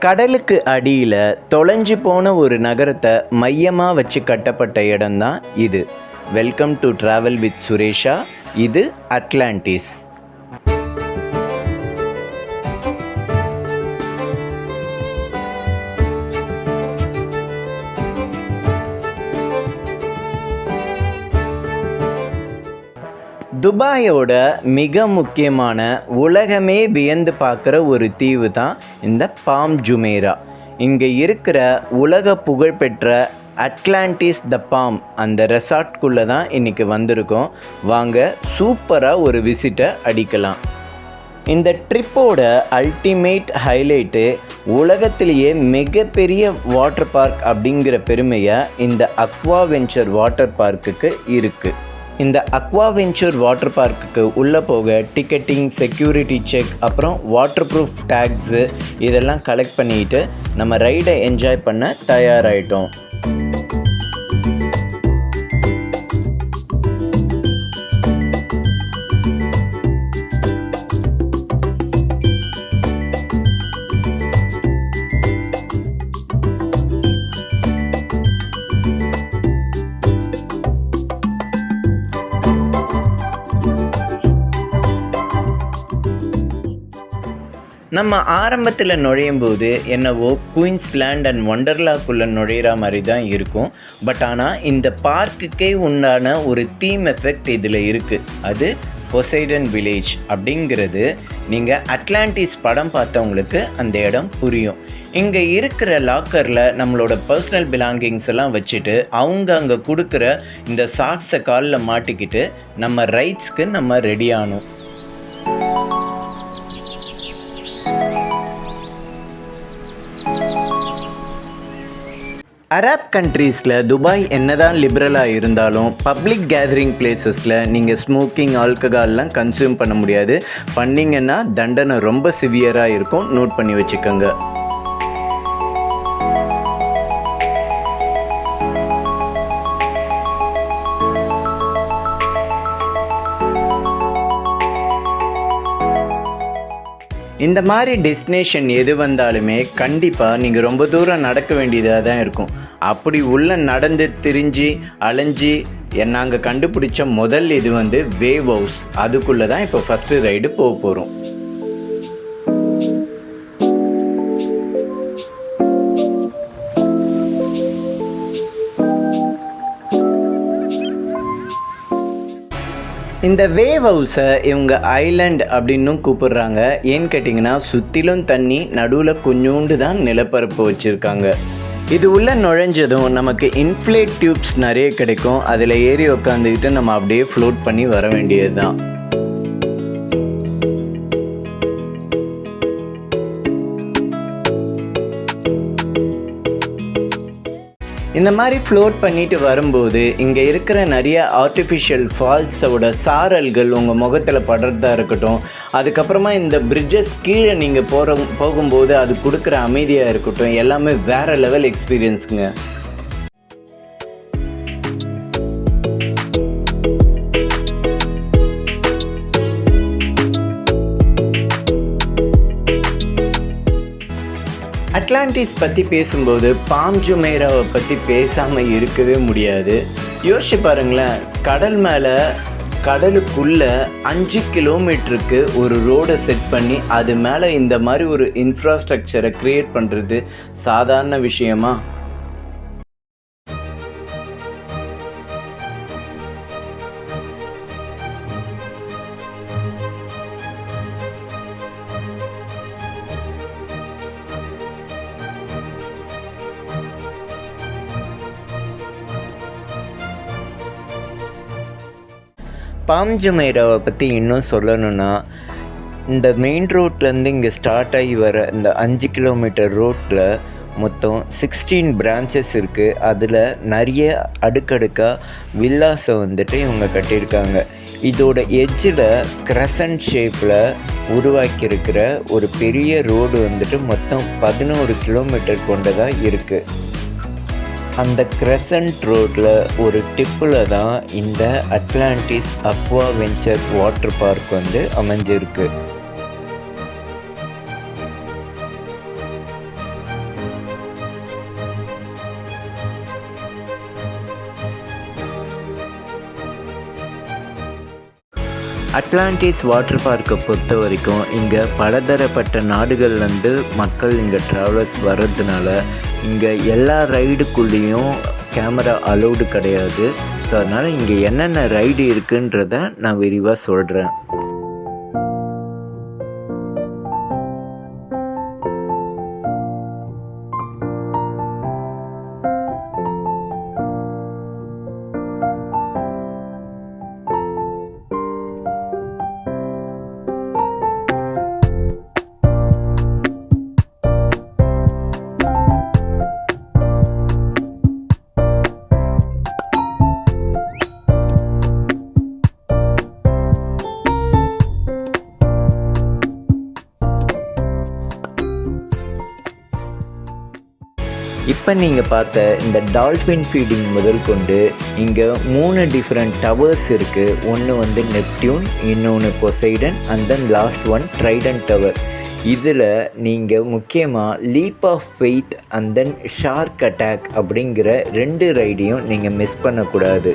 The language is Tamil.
கடலுக்கு அடியில் தொலைஞ்சு போன ஒரு நகரத்தை மையமாக வச்சு கட்டப்பட்ட இடம்தான் இது. Welcome to travel with Suresha. இது அட்லாண்டிஸ். துபாயோட மிக முக்கியமான உலகமே வியந்து பார்க்குற ஒரு தீவு தான் இந்த பாம் ஜுமேரா. இங்கே இருக்கிற உலக புகழ்பெற்ற அட்லாண்டிஸ் த பாம் அந்த ரெசார்ட்குள்ளே தான் இன்றைக்கி வந்திருக்கோம். வாங்க சூப்பராக ஒரு விசிட்டை அடிக்கலாம். இந்த ட்ரிப்போட அல்டிமேட் ஹைலைட்டு உலகத்திலேயே மிகப்பெரிய வாட்டர் பார்க் அப்படிங்கிற பெருமையை இந்த அக்வா வெஞ்சர் வாட்டர் பார்க்குக்கு இருக்குது. இந்த அக்வா வெஞ்சர் வாட்டர் பார்க்குக்கு உள்ளே போக டிக்கெட்டிங், செக்யூரிட்டி செக், அப்புறம் வாட்டர் ப்ரூஃப் டேக்ஸு இதெல்லாம் கலெக்ட் பண்ணிட்டு நம்ம ரைடை என்ஜாய் பண்ண தயாராகிட்டோம். நம்ம ஆரம்பத்தில் நுழையும் போது என்னவோ குயின்ஸ்லேண்ட் அண்ட் ஒண்டர்லாக்குள்ளே நுழையிற மாதிரி தான் இருக்கும். பட் ஆனால் இந்த பார்க்குக்கே உண்டான ஒரு தீம் எஃபெக்ட் இதில் இருக்குது. அது பொசைடன் வில்லேஜ் அப்படிங்கிறது. நீங்கள் அட்லாண்டிஸ் படம் பார்த்தவங்களுக்கு அந்த இடம் புரியும். இங்கே இருக்கிற லாக்கரில் நம்மளோட பர்சனல் பிலாங்கிங்ஸ் எல்லாம் வச்சுட்டு அவங்க அங்கே கொடுக்குற இந்த சாக்ஸை காலில் மாட்டிக்கிட்டு நம்ம ரைட்ஸ்க்கு நம்ம ரெடி ஆனோம். அரப் கண்ட்ரீஸில் துபாய் என்னதான் லிபரலாக இருந்தாலும் பப்ளிக் கேதரிங் பிளேசஸில் நீங்கள் ஸ்மோக்கிங், ஆல்கஹால்லாம் கன்சியூம் பண்ண முடியாது. பண்ணிங்கன்னா தண்டனை ரொம்ப சிவியராக இருக்கும். நோட் பண்ணி வச்சுக்கோங்க. இந்த மாதிரி டெஸ்டினேஷன் எது வந்தாலுமே கண்டிப்பாக நீங்கள் ரொம்ப தூரம் நடக்க வேண்டியதாக தான் இருக்கும். அப்படி உள்ள நடந்து திரிஞ்சு அலைஞ்சி நாங்கள் கண்டுபிடிச்ச முதல் இது வேவ் ஹவுஸ். அதுக்குள்ளே தான் இப்போ ஃபஸ்ட்டு ரைடு போக போகிறோம். இந்த வேவ் ஹவுஸை இவங்க ஐலண்ட் அப்படின்னும் கூப்பிடுறாங்க. ஏன்னு கேட்டிங்கன்னா சுற்றிலும் தண்ணி, நடுவில் கொஞ்சோண்டு தான் நிலப்பரப்பு வச்சுருக்காங்க. இது உள்ள நுழைஞ்சதும் நமக்கு இன்ஃப்ளேட் டியூப்ஸ் நிறைய கிடைக்கும். அதில் ஏறி உக்காந்துக்கிட்டு நம்ம அப்படியே ஃப்ளோட் பண்ணி வர வேண்டியது தான். இந்த மாதிரி ஃப்ளோட் பண்ணிட்டு வரும்போது இங்கே இருக்கிற நிறைய ஆர்டிஃபிஷியல் ஃபால்ஸோட சாரல்கள் உங்கள் முகத்தில் படுறதா இருக்கட்டும், அதுக்கப்புறமா இந்த பிரிட்ஜஸ் கீழே நீங்கள் போகும்போது அது கொடுக்குற அமைதியாக இருக்கட்டும், எல்லாமே வேறு லெவல் எக்ஸ்பீரியன்ஸுங்க. அட்லாண்டிஸ் பற்றி பேசும்போது பாம் ஜுமேராவை பற்றி பேசாமல் இருக்கவே முடியாது. யோசிச்சு பாருங்களேன், கடல் மேலே கடலுக்குள்ளே 5 கிலோமீட்டருக்கு ஒரு ரோடை செட் பண்ணி அது மேலே இந்த மாதிரி ஒரு இன்ஃப்ராஸ்ட்ரக்சரை க்ரியேட் பண்ணுறது சாதாரண விஷயமா? பாம் ஜுமேராவை பற்றி இன்னும் சொல்லணுன்னா, இந்த மெயின் ரோட்லேருந்து இங்கே ஸ்டார்ட் ஆகி வர இந்த 5 கிலோமீட்டர் ரோட்டில் மொத்தம் 16 பிரான்ச்சஸ் இருக்குது. அதில் நிறைய அடுக்கடுக்காக வில்லாஸை இவங்க கட்டியிருக்காங்க. இதோட எட்ஜில் கிரசன்ட் ஷேப்பில் உருவாக்கியிருக்கிற ஒரு பெரிய ரோடு மொத்தம் 11 கிலோமீட்டர் கொண்டதாக இருக்குது. அந்த கிரசன்ட் ரோட்டில் ஒரு டிப்பில் தான் இந்த Atlantis Aquaventure water park அமைஞ்சிருக்கு. அட்லாண்டிஸ் வாட்டர் பார்க்கை பொறுத்த வரைக்கும் இங்கே பலதரப்பட்ட நாடுகள்லேருந்து மக்கள் இங்கே ட்ராவலர்ஸ் வர்றதுனால இங்கே எல்லா ரைடுக்குள்ளேயும் கேமரா அலௌடு கிடையாது. ஸோ அதனால் இங்கே என்னென்ன ரைடு இருக்குன்றத நான் விரிவாக சொல்கிறேன். இப்போ நீங்கள் பார்த்த இந்த டால்ஃபின் ஃபீடிங் முதல் கொண்டு இங்கே 3 டிஃப்ரெண்ட் டவர்ஸ் இருக்குது. ஒன்று வந்து நெப்டியூன், இன்னொன்று Poseidon, and then last one Triton tower. இதில் நீங்கள் முக்கியமாக leap of faith and then shark attack அப்படிங்கிற 2 ரைடையும் நீங்கள் மிஸ் பண்ணக்கூடாது.